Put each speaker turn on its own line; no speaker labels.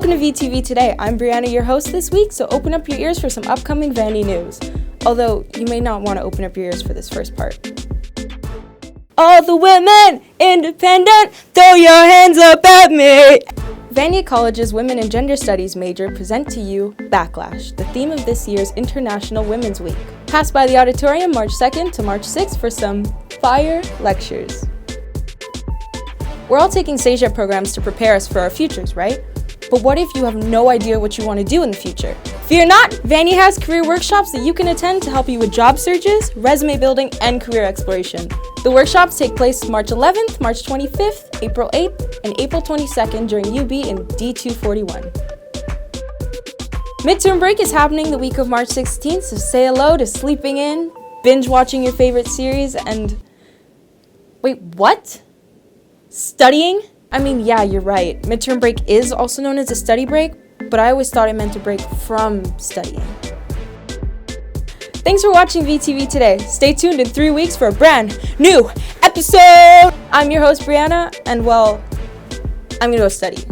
Welcome to VTV Today. I'm Brianna, your host this week, so open up your ears for some upcoming Vandy news. Although, you may not want to open up your ears for this first part. All the women, independent, throw your hands up at me! Vandy College's Women and Gender Studies major present to you Backlash, the theme of this year's International Women's Week. Pass by the auditorium March 2nd to March 6th for some fire lectures. We're all taking SAGEP programs to prepare us for our futures, right? But what if you have no idea what you want to do in the future? Fear not! Vandy has career workshops that you can attend to help you with job searches, resume building, and career exploration. The workshops take place March 11th, March 25th, April 8th, and April 22nd during UB in D241. Midterm Break is happening the week of March 16th, so say hello to sleeping in, binge watching your favorite series, and... Wait, what? Studying? I mean, yeah, you're right. Midterm break is also known as a study break, but I always thought it meant a break from studying. Thanks for watching VTV Today. Stay tuned in 3 weeks for a brand new episode. I'm your host, Brianna, and well, I'm gonna go study.